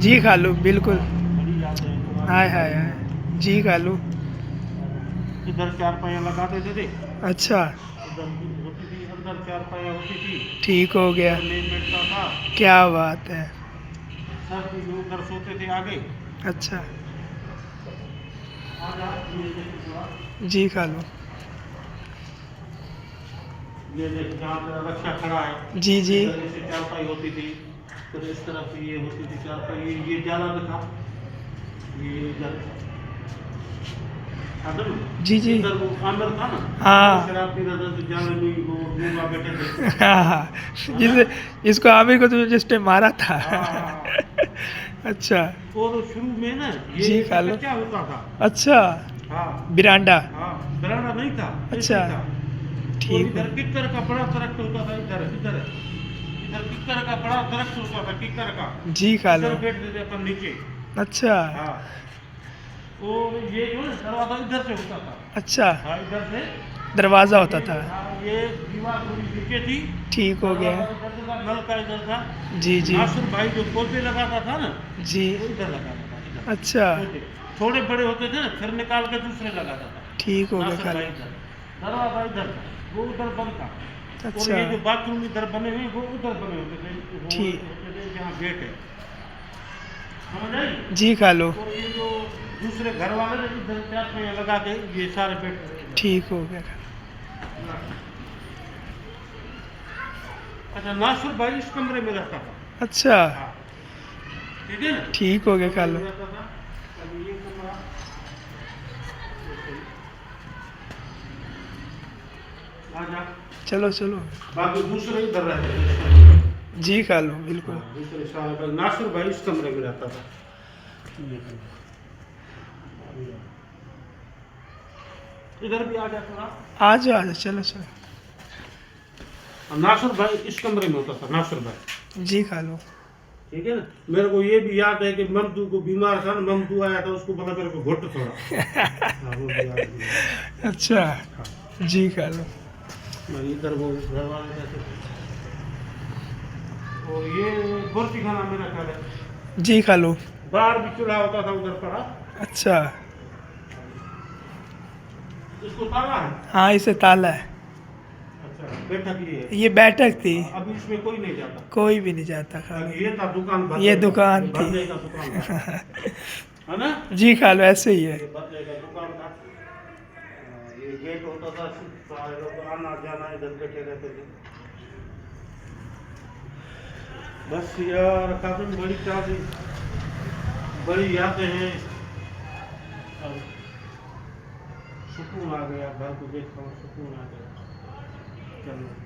जी खा लो बिल्कुल। बड़ी याद है तो हाय हाय हाय। जी खा लो। इधर चार पाया लगाते थे। अच्छा। इधर होती थी, अंदर चार पाया होती थी। ठीक हो गया। इधर मैं बैठता था। क्या बात है। सर भी लोग उधर सोते थे आगे। अच्छा। आजा ये देख पूरा। जी खा लो। ये देख जहाँ पे रक्षा खड़ा है। जी जी। इधर ऐसे चारपाई होती थी, फिर इस तरफ ये होती थी चारपाई, ये जाला में था, ये इधर था ना। जी जी। इधर वो आमिर था ना, हाँ। वो शराब पी रहा था तो जाले में वो गूंगा बैठे थे। हाँ हाँ। है ना? जिस इसको आमिर को तो जिस टाइम मारा था। हाँ हाँ हाँ। अच्छा। और शुरू में ना ये जी ऐसा खा लो। कच्चा होता था। अच्छा। हाँ बिरांडा। हाँ, बराना नहीं था, ऐसे अच्छा। ही था। और ठीक हो। इधर किक्कर का बड़ा दरख्त होता था, इधर इधर इधर किक्कर का बड़ा दरख्त होता था, किक्कर का। जी खा लो। इधर बैठते थे अपन नीचे। अच्छा। हाँ, और ये जो है दरवाजा इधर से होता था। अच्छा। हाँ, इधर से। दरवाजा और होता ये था। हाँ, ये दीवार थोड़ी नीचे थी। ठीक हो गया। दरवाजा इधर से था, नल का इधर था। जी जी। नासिर भाई जो पौधे लगाता था ना, जी। वो इधर लगाता था, इधर अच्छा। पौधे थोड़े बड़े होते थे ना, फिर निकाल के दूसरे लगाता था। ठीक हो गया। नासिर खा भाई लो। इधर, दरवाजा इधर था, वो उधर बंद था। और अच्छा। ये जो बाथरूम इधर बने हुए वो उधर बने होते थे, वो ठीक। होते थे जहाँ गेट है, समझ आई। जी खा लो। और ये जो दूसरे घर वाले ने इधर चार पहिया लगा के ये सारे बैठे थे इधर। ठीक हो गया। अच्छा, नासिर भाई इस कमरे में रहता था। अच्छा। हाँ, ठीक है ना। ठीक हो गया। खा कमरे लो। में रहता था। अब ये कमरा आजा। चलो चलो। बाकी दूसरे इधर रहते थे। जी खा लो बिल्कुल। हाँ, दूसरे सारे पर नासिर भाई इस कमरे में रहता था। इधर भी आ जा थोड़ा। आ जाओ आ जाओ। चलो चलो। नासिर भाई इस कमरे में होता था, नासिर भाई। जी खा लो। ठीक है ना। मेरे को ये भी याद है कि ममदू को बीमार था ना, ममदू आया था, उसको बोला मेरे को घुट थोड़ा। हाँ, वो भी याद है। अच्छा। हाँ, जी खा लो। मैं इधर वो घर वाले रहते थे। और ये बोरती खाना मेरा ख्याल है। जी खा लो। बाहर भी चूल्हा होता था उधर पड़ा। अच्छा। इसको ताला है। हाँ इसे ताला है। अच्छा, बैठक ये है। ये बैठक थी। अभी इसमें कोई नहीं जाता। कोई भी नहीं जाता। खा लो। ये था दुकान भरने ये का। दुकान ये थी। भरने का दुकान था। है ना। जी खा लो। ऐसे ही है। ये भरने का दुकान था। ये गेट होता था, सारे लोग आना जाना इधर बैठे रहते थे। बस यार काफी बड़ी यादें हैं। अब सुकून आ गया, घर को देख कर सुकून आ गया। चलो।